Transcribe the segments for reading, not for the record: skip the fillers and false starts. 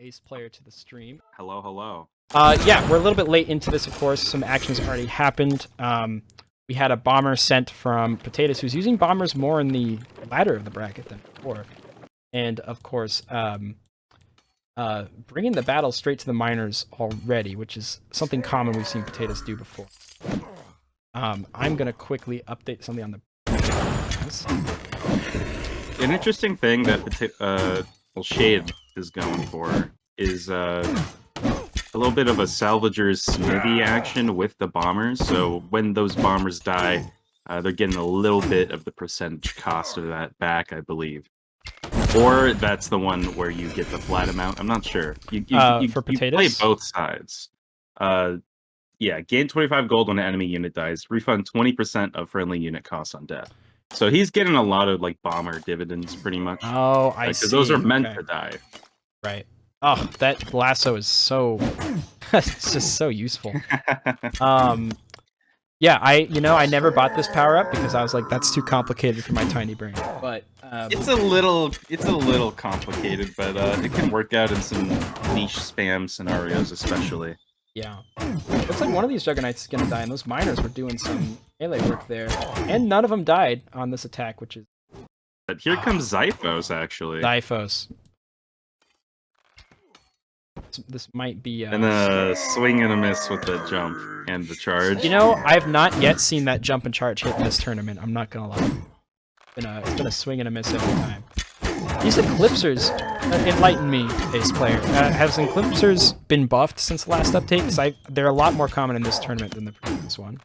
AsePlayer to the stream. Hello, hello. Yeah, we're a little bit late into this, of course. Some actions already happened. We had a bomber sent from Potatoes, who's using bombers more in the ladder of the bracket than before. And, of course, bringing the battle straight to the miners already, which is something common we've seen Potatoes do before. I'm going to quickly update something on the... An interesting thing that Shade is going for is a little bit of a salvager's smithy action with the bombers. So when those bombers die, they're getting a little bit of the percentage cost of that back, I believe. Or that's the one where you get the flat amount. I'm not sure. For Potatoes? You play both sides. Yeah, gain 25 gold when an enemy unit dies. Refund 20% of friendly unit costs on death. So he's getting a lot of like bomber dividends, pretty much. Oh, I see. Because those are meant to die. Right. Oh, that lasso is so... it's just so useful. Yeah, I never bought this power-up because I was like, that's too complicated for my tiny brain. But it's a little complicated, but it can work out in some niche spam scenarios, especially. Yeah. Looks like one of these Juggernauts is gonna die, and those miners were doing some melee work there. And none of them died on this attack, which is... But here comes Zyphos, actually. Zyphos. This might be... and a swing and a miss with the jump and the charge. You know, I have not yet seen that jump and charge hit in this tournament, I'm not gonna lie. It's been a swing and a miss every time. These Eclipsers enlighten me, AsePlayer. Has Eclipsers been buffed since the last update? Because they're a lot more common in this tournament than the previous one.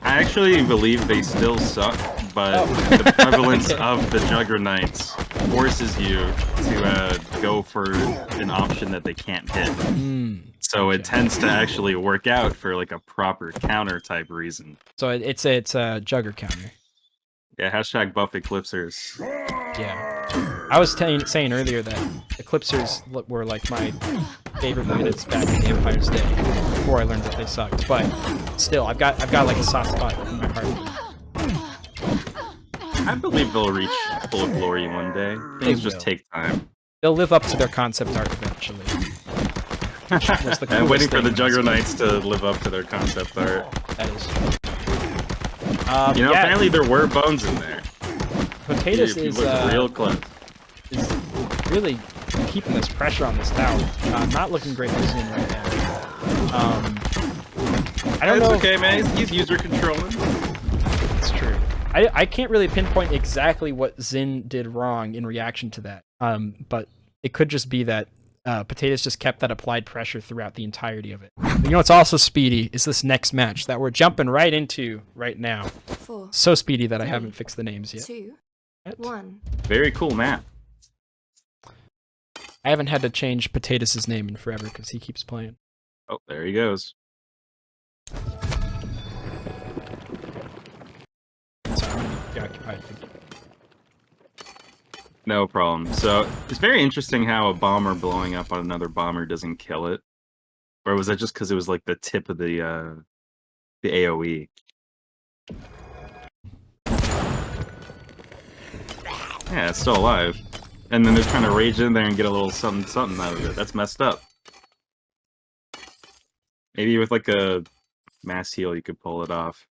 I actually believe they still suck, but the prevalence of the Juggernauts forces you to go for an option that they can't hit. So it tends to actually work out for like a proper counter type reason. So it's a Jugger counter. Yeah, hashtag buff Eclipsers. Yeah. I was saying earlier that Eclipsers were like my favorite units back in the Empire's day before I learned that they sucked. But still, I've got like a soft spot in my heart. I believe they'll reach full glory one day. Things just take time. They'll live up to their concept art eventually. I'm waiting for the Juggernauts to live up to their concept art. That is. Apparently there were bones in there. Potatoes is real close. Is really keeping this pressure on this tower. Not looking great for Zin right now. I don't know. It's okay, man. He's user controlling. It's true. I can't really pinpoint exactly what Zin did wrong in reaction to that. But it could just be that Potatoes just kept that applied pressure throughout the entirety of it. You know what's also speedy is this next match that we're jumping right into right now. 4, so speedy that I haven't fixed the names yet. 2, 1. Very cool map. I haven't had to change Potatoes' name in forever because he keeps playing. Oh, there he goes. Sorry, I'm gonna be occupied. No problem. So, it's very interesting how a bomber blowing up on another bomber doesn't kill it. Or was that just because it was like the tip of the AoE? Yeah, it's still alive. And then they're trying to rage in there and get a little something out of it. That's messed up. Maybe with like a mass heal you could pull it off.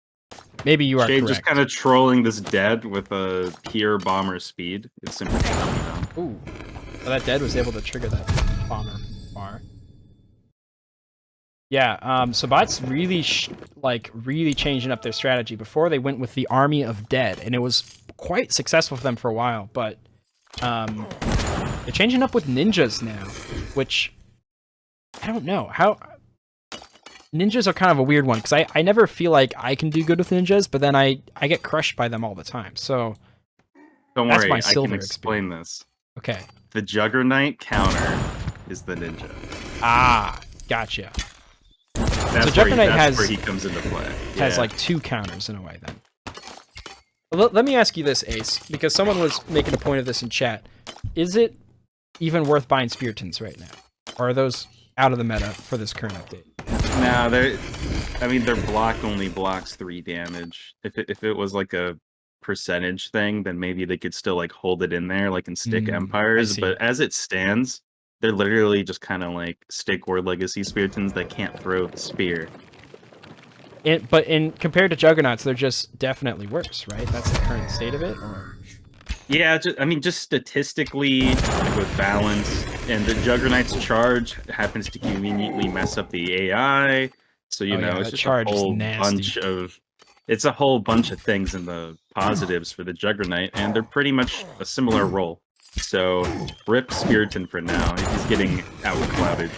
Maybe you are Shade correct. just kind of trolling this dead with a pure bomber speed. It's simply done. Ooh. Well, that dead was able to trigger that bomber bar. Yeah, so Bot's really, really changing up their strategy. Before, they went with the army of dead, and it was quite successful for them for a while, but they're changing up with ninjas now, which, I don't know, how... ninjas are kind of a weird one, because I never feel like I can do good with ninjas, but then I get crushed by them all the time. So Don't that's worry, my I silver can explain this. Okay. The Juggernaut counter is the ninja. Ah, gotcha. That's, Juggernaut where he comes into play. Has like 2 counters in a way then. Let me ask you this, Ace, because someone was making a point of this in chat. Is it even worth buying Speartons right now? Or are those out of the meta for this current update? No, their block only blocks 3 damage. If it was like a percentage thing, then maybe they could still like hold it in there, like in Stick Empires. But as it stands, they're literally just kind of like Stick War Legacy Speartons that can't throw the spear. But compared to Juggernauts, they're just definitely worse, right? That's the current state of it? Or? Yeah, just statistically with balance, and the Juggernaut's charge happens to conveniently mess up the AI. So it's just a whole bunch of it's a whole bunch of things in the positives for the Juggernaut, and they're pretty much a similar role. So rip Spearton for now. He's getting outclouded.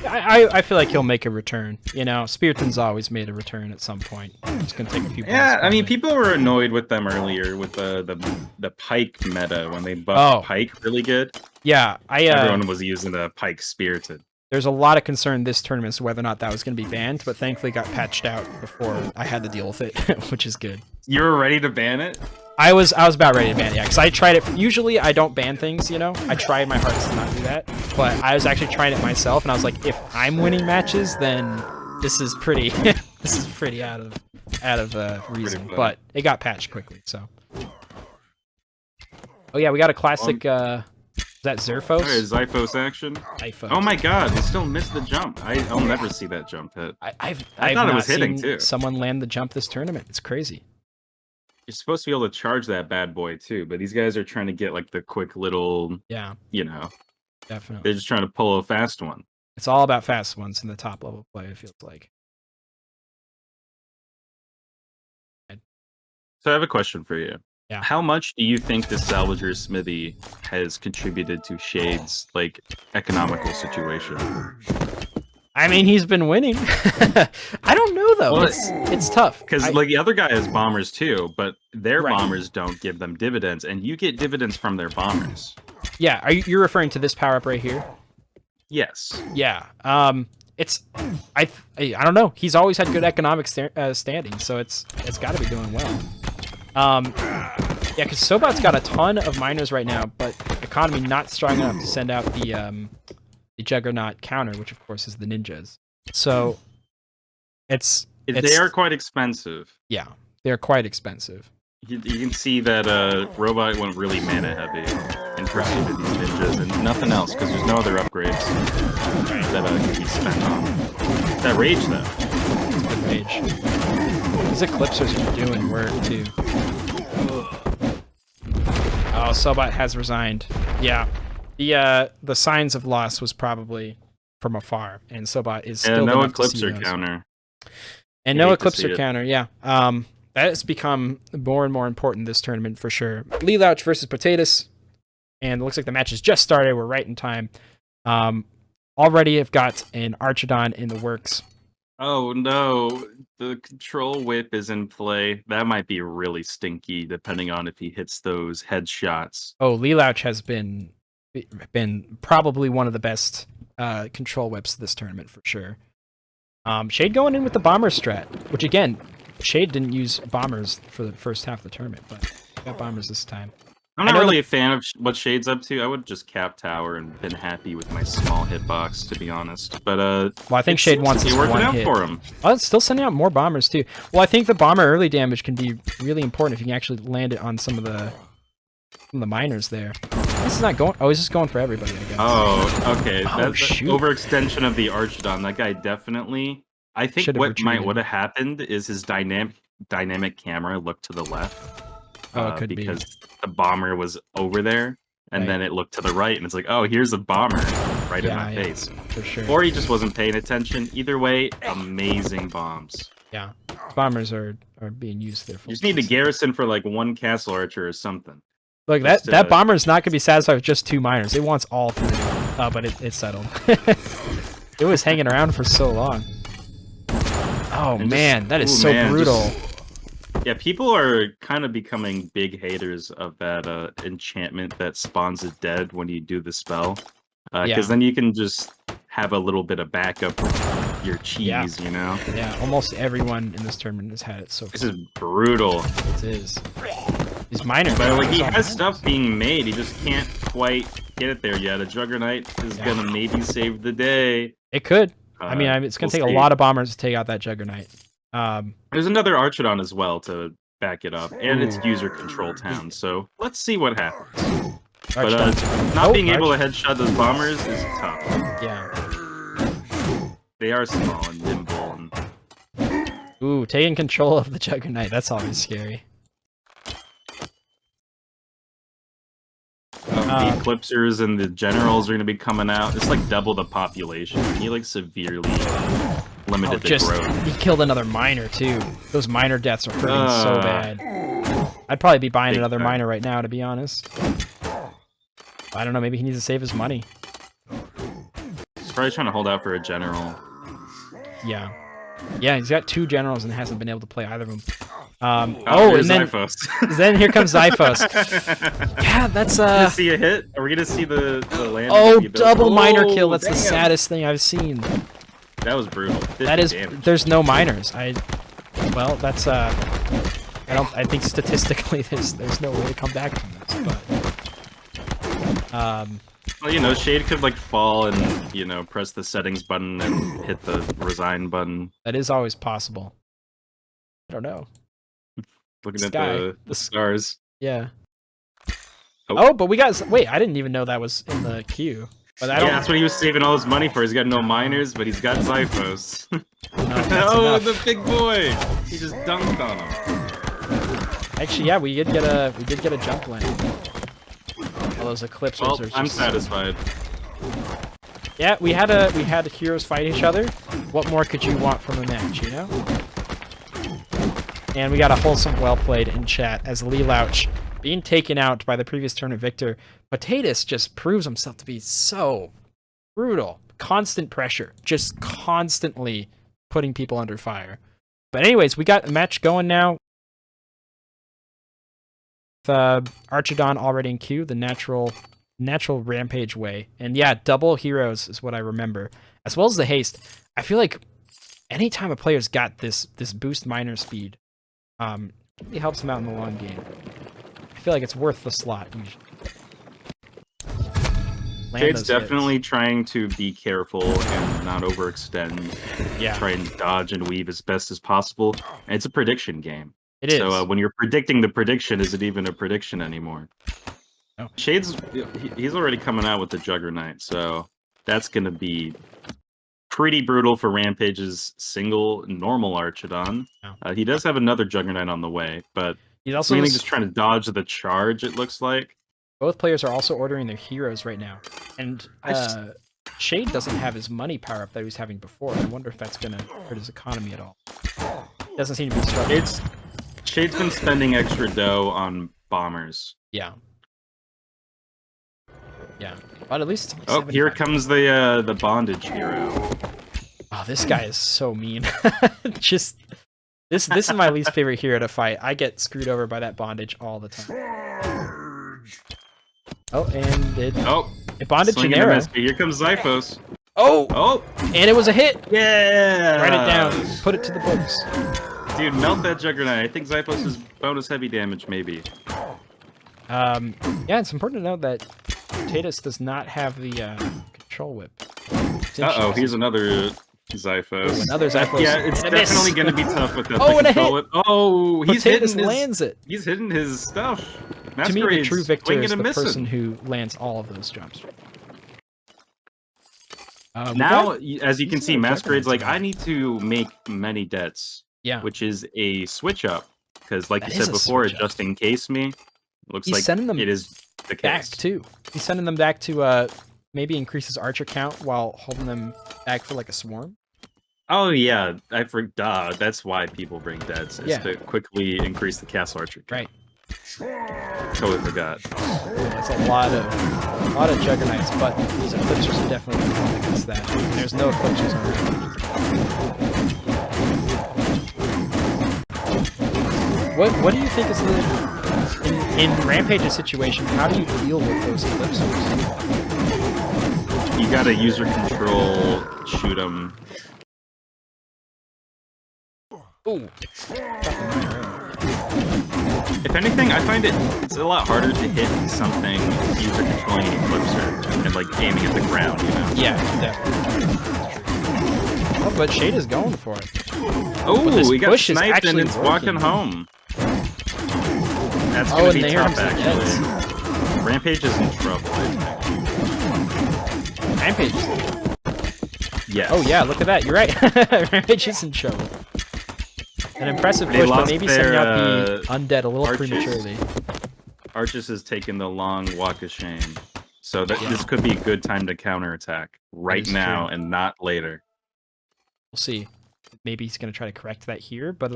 I feel like he'll make a return. Spearton's always made a return at some point. It's gonna take a few. Yeah, I mean, people were annoyed with them earlier with the Pike meta when they buffed Pike really good. Yeah, everyone was using the Pike Spearton. There's a lot of concern this tournament as to whether or not that was going to be banned, but thankfully got patched out before I had to deal with it, which is good. You were ready to ban it? I was about ready to ban it, yeah, because I tried it. Usually I don't ban things, I tried my hardest to not do that, but I was actually trying it myself, and I was like, if I'm winning matches, then this is pretty this is pretty out of reason. But it got patched quickly, so. Oh yeah, we got a classic. Is that Xerphos? Xyphos action. Xyphos. Oh my god, he still missed the jump. I'll never see that jump hit. I thought it was hitting too. Someone land the jump this tournament. It's crazy. You're supposed to be able to charge that bad boy too, but these guys are trying to get like the quick little. Yeah. Definitely. They're just trying to pull a fast one. It's all about fast ones in the top level play. It feels like. So I have a question for you. Yeah. How much do you think the Salvager Smithy has contributed to Shade's economical situation? I mean, he's been winning. I don't know though. Well, it's tough because the other guy has bombers too, but their bombers don't give them dividends, and you get dividends from their bombers. Yeah, you're referring to this power up right here? Yes. Yeah. It's I don't know. He's always had good economic standing, so it's got to be doing well. Yeah, because Sobot's got a ton of miners right now, but economy not strong enough to send out the Juggernaut counter, which of course is the ninjas. So they are quite expensive. Yeah, they're quite expensive. You can see that Robot went really mana heavy in pursuit of these ninjas and nothing else, because there's no other upgrades that can be spent on. That rage though. It's good rage. These Eclipsers are doing work too. Oh, Sobot has resigned. Yeah. The signs of loss was probably from afar, and Sobot is still no Eclipser counter. And no Eclipser counter, yeah. That has become more and more important this tournament for sure. Lelouch versus Potatoes, and it looks like the match has just started. We're right in time. Already have got an Archidon in the works. Oh no, the control whip is in play. That might be really stinky, depending on if he hits those headshots. Oh, Lelouch has been probably one of the best control whips this tournament for sure. Shade going in with the bomber strat, which again, Shade didn't use bombers for the first half of the tournament, but got bombers this time. I'm not really a fan of what Shade's up to. I would just cap tower and been happy with my small hitbox, to be honest. But well, I think Shade wants this working one out hit. For him. Oh, it's still sending out more bombers too. Well, I think the bomber early damage can be really important if you can actually land it on some of the miners there. This is not going. Oh, he's just going for everybody, I guess. Oh, okay. Oh, That's overextension of the Archidon. That guy definitely. I think what would have happened is his dynamic camera looked to the left. Oh, it could because the bomber was over there, and then it looked to the right, and it's like, oh, here's a bomber right in my face. For sure. Or he just wasn't paying attention. Either way, amazing bombs. Yeah, bombers are being used there. You just need a garrison for like one castle archer or something. Look, that bomber is not going to be satisfied with just 2 miners. It wants all 3. But it settled. It was hanging around for so long. Oh And man, that is ooh, so man, brutal. Yeah, people are kind of becoming big haters of that enchantment that spawns it dead when you do the spell. Because Yeah. then you can just have a little bit of backup with your cheese, you know? Yeah, almost everyone in this tournament has had it so This far. is brutal. It is. These minor But like, damage he on has minors. stuff being made, he just can't quite get it there yet. A Juggernaut is gonna maybe save the day. It could. I mean, it's going to We'll take a see. lot of bombers to take out that Juggernaut. There's another Archidon as well to back it up, and it's user control town, so let's see what happens. But not being able to headshot those bombers is tough. Yeah. They are small and nimble. And... Ooh, taking control of the Juggernaut. That's always scary. The Eclipsers and the Generals are going to be coming out. It's like double the population. He like severely limited the growth. He killed another miner too. Those miner deaths are hurting so bad. I'd probably be buying another miner right now, to be honest. I don't know, maybe he needs to save his money. He's probably trying to hold out for a General. Yeah. Yeah, he's got 2 generals and hasn't been able to play either of them. and then then here comes Zyphos. Yeah, that's Are we gonna see a hit? Are we gonna see the landing? Oh, double miner kill. That's damn. the saddest thing I've seen. That was brutal. That is damage. There's no miners. Well, that's I think statistically there's no way to come back from this, but well, you know, Shade could like fall and, you know, press the settings button and hit the resign button. That is always possible. I don't know. Looking at the stars. Yeah. Oh, but we got... Wait, I didn't even know that was in the queue. But I don't... Yeah, that's what he was saving all his money for. He's got no miners, but he's got Zyphos. Oh, the big boy! He just dunked on him. Actually, yeah, we did get a jump landing. All those Eclipsers Well, are just... I'm satisfied. Yeah, we had heroes fight each other. What more could you want from a match, you know? And we got a wholesome well played in chat as Lee Louch being taken out by the previous tournament victor. Potatoes just proves himself to be so brutal. Constant pressure. Just constantly putting people under fire. But anyways, we got a match going now. Archidon already in queue, the natural rampage way. And yeah, double heroes is what I remember. As well as the haste. I feel like anytime a player's got this boost miner speed, it really helps him out in the long game. I feel like it's worth the slot usually. Shade's definitely trying to be careful and not overextend. Yeah. Try and dodge and weave as best as possible. And it's a prediction game. It is. So when you're predicting the prediction, is it even a prediction anymore? No. Shade's he's already coming out with the Juggernaut, so that's going to be pretty brutal for Rampage's single normal Archidon. No. He does have another Juggernaut on the way, but he's also mainly just trying to dodge the charge, it looks like. Both players are also ordering their heroes right now. And Shade doesn't have his money power up that he was having before. I wonder if that's going to hurt his economy at all. Doesn't seem to be struggling. Shade's been spending extra dough on bombers. Yeah. Yeah. But at least it's Oh, only here 75. comes the bondage hero. Oh, this guy is so mean. Just this is my least favorite hero to fight. I get screwed over by that bondage all the time. Oh, and it bonded Genera. Here comes Zyphos. Oh, and it was a hit. Yeah, Write it down. Put it to the books. Dude, melt that Juggernaut. I think Zyphos is bonus heavy damage, maybe. Yeah, it's important to note that Potatoes does not have the control whip. Uh-oh, here's another Zyphos. Ooh, another Zyphos. Yeah, it's definitely going to be tough with that control whip. Oh, he's lands it. He's hitting his stuff. To me, the true victor is the person who lands all of those jumps. Now, as you can see, Masquerade's like, I need to make many debts. Yeah. Which is a switch up. Because, like you said before, it just in case me. Looks like it is the case. Back, too. He's sending them back to maybe increase his archer count while holding them back for like a swarm. Oh, yeah. I forgot. That's why people bring debts, is to quickly increase the castle archer count. Right. Totally forgot. That's a lot of Juggernauts, but these Eclipsers are definitely going against that. There's no Eclipsers on What do you think is the in Rampage's situation? How do you deal with those eclipsers? You gotta user control, shoot them. Ooh. If anything, I find it's a lot harder to hit something user controlling an eclipser and like aiming at the ground, you know? Yeah, definitely. Oh, but Shade is going for it. Oh, we got push is sniped and actually it's working. walking home. That's gonna be and they heard tough, him say actually. Rampage is in trouble, I think. Rampage is in trouble. Yes. Oh yeah, look at that. You're right. Rampage is in trouble. An impressive They push, but lost maybe their, sending out the undead a little Archers. prematurely. Archers has taken the long walk of shame. So this could be a good time to counterattack right now true. and not later. We'll see. Maybe he's going to try to correct that here, but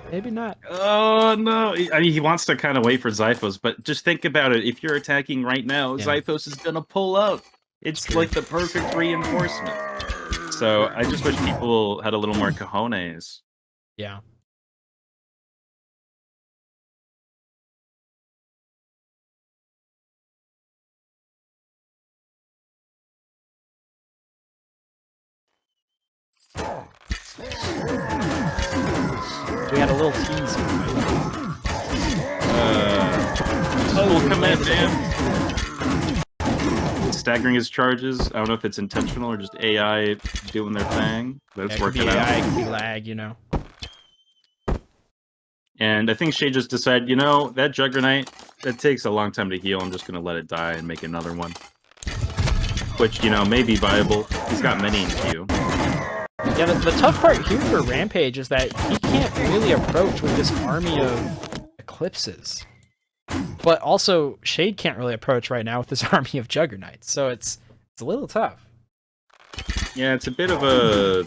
maybe not. Oh, no. I mean, he wants to kind of wait for Zyphos, but just think about it. If you're attacking right now, Zyphos is going to pull out. It's like the perfect reinforcement. So I just wish people had a little more cojones. Yeah. We had a little tease. Full command, man. Staggering his charges. I don't know if it's intentional or just AI doing their thing, but it's working out. AI, could be lag, you know. And I think Shay just decided, you know, that Juggernaut, that takes a long time to heal. I'm just going to let it die and make another one. Which, you know, may be viable. He's got many in queue. Yeah, the tough part here for Rampage is that he can't really approach with this army of eclipses. But also, Shade can't really approach right now with this army of Juggernauts, so it's a little tough. Yeah, it's a bit of a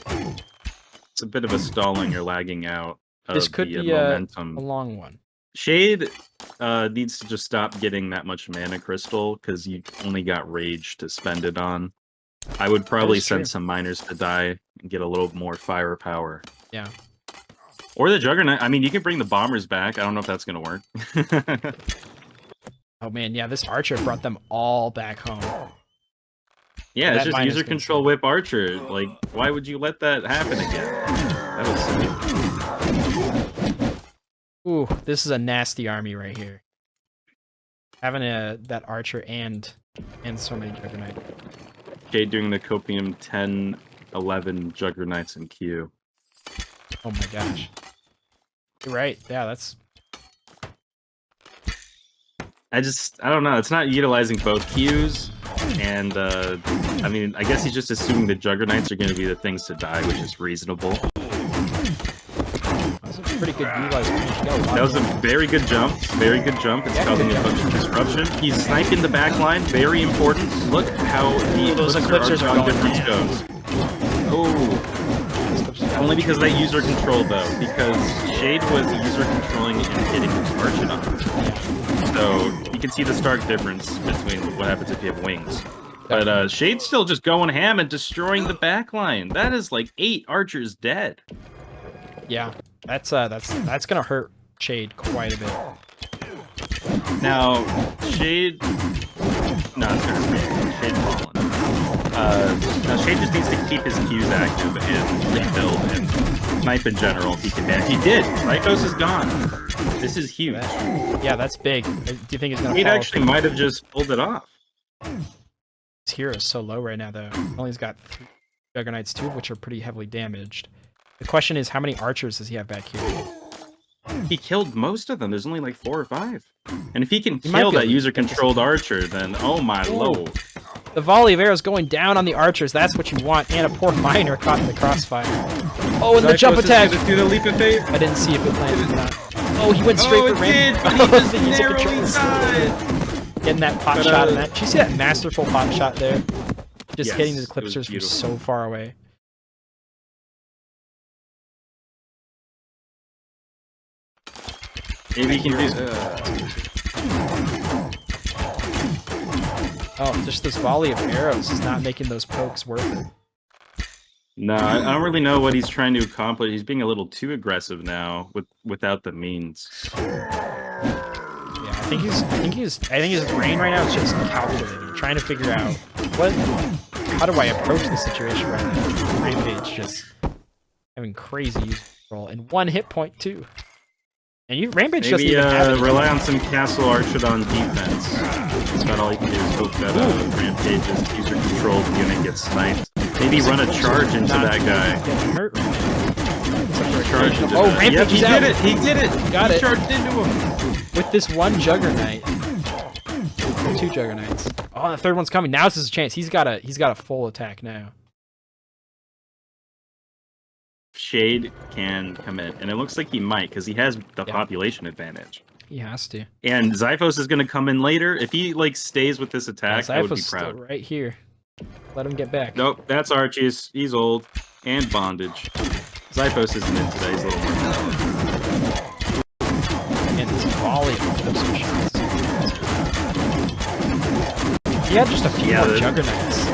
stalling or lagging out of This could the be momentum. a long one. Shade needs to just stop getting that much mana crystal because you only got rage to spend it on. I would probably send some miners to die and get a little more firepower. Yeah. Or the Juggernaut. I mean, you can bring the bombers back. I don't know if that's going to work. Oh man, yeah, this Archer brought them all back home. Yeah, it's just user control whip Archer. Like, why would you let that happen again? That was silly. Ooh, this is a nasty army right here. Having that Archer and so many Juggernauts. Jade doing the Copium 10, 11 Juggernauts in queue. Oh my gosh. You're right. Yeah, that's... I don't know. It's not utilizing both queues. And, I mean, I guess he's just assuming the Juggernauts are going to be the things to die, which is reasonable. That's a pretty good utilized range. That was a very good jump. Very good jump. It's causing a bunch of disruption. He's sniping the back line. Very important. Look how those eclipsers are going difference goes. Oh. Only because they user control, though. Because Shade was user controlling and hitting his Archidons. So you can see the stark difference between what happens if you have wings. But Shade's still just going ham and destroying the back line. That is like 8 archers dead. Yeah, that's gonna hurt Shade quite a bit. Now, Shade... No, it's gonna hurt me. Shade's falling. Now, Shade just needs to keep his Qs active and rebuild and snipe in general if he can manage. He did! Zyphos is gone. This is huge. Yeah, that's big. Do you think he's gonna Shade fall? actually might have just pulled it off. His hero is so low right now, though. Only he's got 3 Juggernauts, 2 of which are pretty heavily damaged. The question is, how many archers does he have back here? He killed most of them. There's only like 4 or 5. And if he can kill that user-controlled archer, then oh my lord. The volley of arrows going down on the archers. That's what you want. And a poor miner caught in the crossfire. Oh, and the jump attack! Do the leap of faith. I didn't see if it landed or not. Oh, he went straight for Ram. Ram. He just narrowly died. Getting that pot shot on that. Did you see that masterful pot shot there? Just hitting the it was eclipsers from beautiful. so far away. Maybe he can do... Oh, just this volley of arrows is not making those pokes worth it. No, I don't really know what he's trying to accomplish. He's being a little too aggressive now without the means. Yeah, I think his brain right now is just calculating, trying to figure out how do I approach the situation right now. Rampage just having crazy use control and 1 hit point too. And Rampage doesn't Maybe even have it. rely on some Castle Archidon defense. That's about all you can do is hope that Rampage's user-controlled unit gets sniped. Maybe run a charge into that guy. Hurt. Oh, Rampage is out. He did it! Got it. Charged into him! With this 1 Juggernaut. 2 Juggernauts. Oh, the 3rd one's coming. Now's his chance. He's got a full attack now. Shade can commit, and it looks like he might, because he has the population advantage. He has to. And Xiphos is going to come in later. If he stays with this attack, I would be proud. Still right here. Let him get back. Nope, that's Archie's. He's old. And bondage. Xiphos isn't in today. He's a little more talented. And this volley of closer shots. He had just a few more Juggernauts.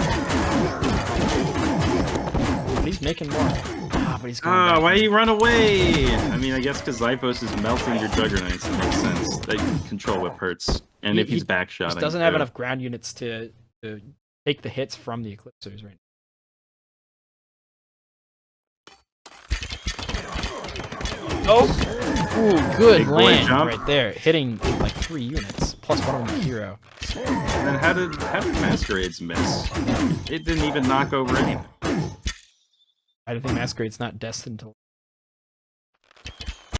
But he's making more. But he's going back. Why you run away? I mean, I guess because Zyphos is melting your Juggernauts. It makes sense. That control whip hurts. And if he's backshotting. He doesn't have enough ground units to take the hits from the Eclipsers right now. Oh! Ooh, good land right there. Hitting like 3 units. Plus 1 on the hero. And then how did Masquerades miss? It didn't even knock over anything. I don't think Masquerade's not destined to.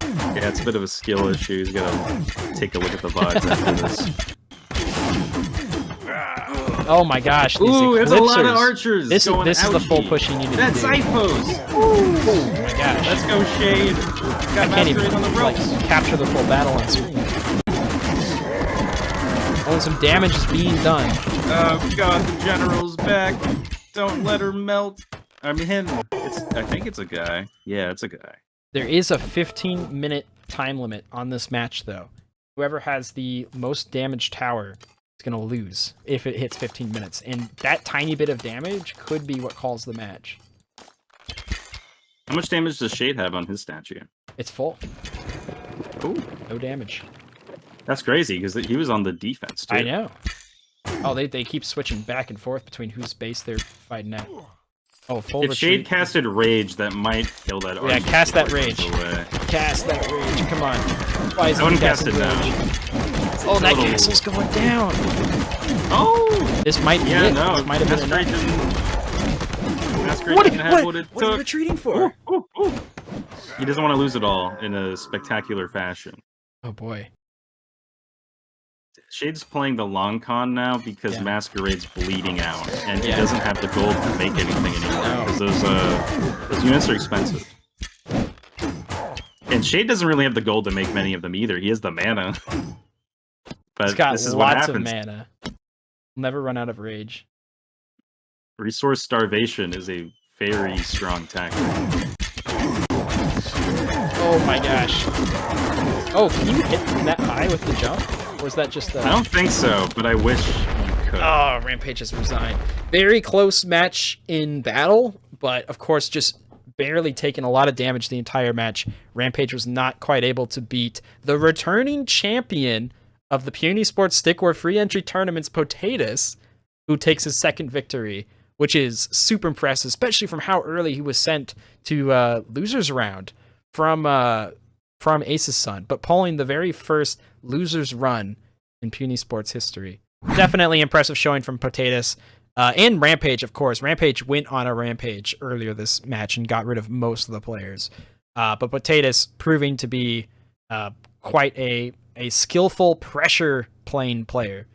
Yeah, it's a bit of a skill issue. He's gotta take a look at the VODs after this. Oh my gosh! Ooh, it's a lot of archers. This is the full push he needed to do. That's Xiphos. Oh my gosh! Let's go, Shade. I can't even on the ropes. Capture the full battle on screen. Oh, some damage is being done. Oh god, the general's back. Don't let her melt. I mean, I think it's a guy. Yeah, it's a guy. There is a 15-minute time limit on this match, though. Whoever has the most damaged tower is going to lose if it hits 15 minutes. And that tiny bit of damage could be what calls the match. How much damage does Shade have on his statue? It's full. Ooh. No damage. That's crazy, because he was on the defense, too. I know. Oh, they keep switching back and forth between whose base they're fighting at. Oh, full If retreat. Shade casted Rage, that might kill that army. Yeah, cast that Rage. Cast that Rage, come on. Why is I wouldn't cast it now. Oh, that castle's going down! Oh! This might be it. No, this might have been Masquerade didn't have what it took. What are you retreating for? Ooh. He doesn't want to lose it all in a spectacular fashion. Oh boy. Shade's playing the long con now because Masquerade's bleeding out, and he doesn't have the gold to make anything anymore, because those units are expensive. And Shade doesn't really have the gold to make many of them either. He has the mana. But He's got this is what lots of happens. mana. Never run out of rage. Resource starvation is a very strong tactic. Oh my gosh. Oh, can you hit from that high with the jump? Or is that just I don't think so, but I wish you could. Oh, Rampage has resigned. Very close match in battle, but of course just barely taking a lot of damage the entire match. Rampage was not quite able to beat the returning champion of the PuniEsports Stick War free entry tournaments, Potatoes, who takes his 2nd victory, which is super impressive, especially from how early he was sent to losers round from Ace's son, but pulling the very first losers run in PuniEsports history. Definitely impressive showing from Potatoes. And Rampage, of course. Rampage went on a rampage earlier this match and got rid of most of the players. But Potatoes proving to be quite a skillful pressure playing player.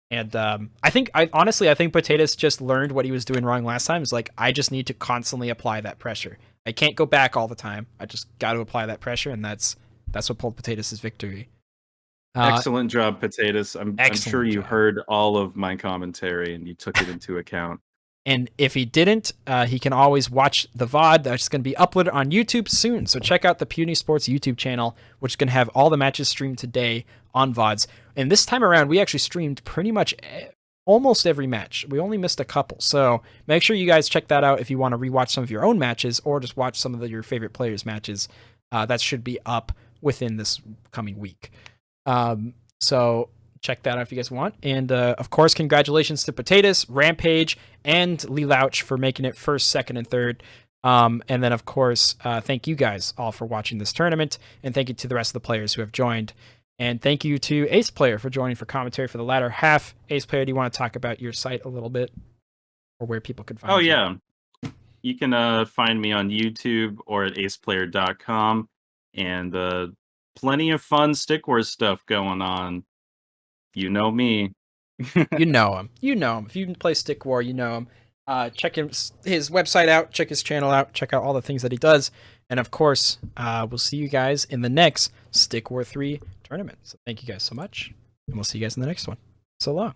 And I think Potatoes just learned what he was doing wrong last time. It's like, I just need to constantly apply that pressure. I can't go back all the time. I just got to apply that pressure, and that's what pulled Potatoes' victory. Excellent job, Potatoes. I'm sure you heard all of my commentary and you took it into account. And if he didn't, he can always watch the VOD that's going to be uploaded on YouTube soon. So check out the PuniEsports YouTube channel, which is going to have all the matches streamed today on VODs. And this time around, we actually streamed pretty much almost every match. We only missed a couple. So make sure you guys check that out if you want to rewatch some of your own matches or just watch some of your favorite players' matches. That should be up within this coming week. So check that out if you guys want. And of course, congratulations to Potatoes, Rampage, and Lee Louch for making it first, second, and third. And then, of course, thank you guys all for watching this tournament. And thank you to the rest of the players who have joined. And thank you to AsePlayer for joining for commentary for the latter half. AsePlayer, do you want to talk about your site a little bit? Or where people could find you? Oh, yeah. You can find me on YouTube or at AsePlayer.com. And plenty of fun Stick War stuff going on. You know me. You know him. You know him. If you play Stick War, you know him. Check his website out. Check his channel out. Check out all the things that he does. And of course, we'll see you guys in the next Stick War 3 tournament. So thank you guys so much. And we'll see you guys in the next one. So long.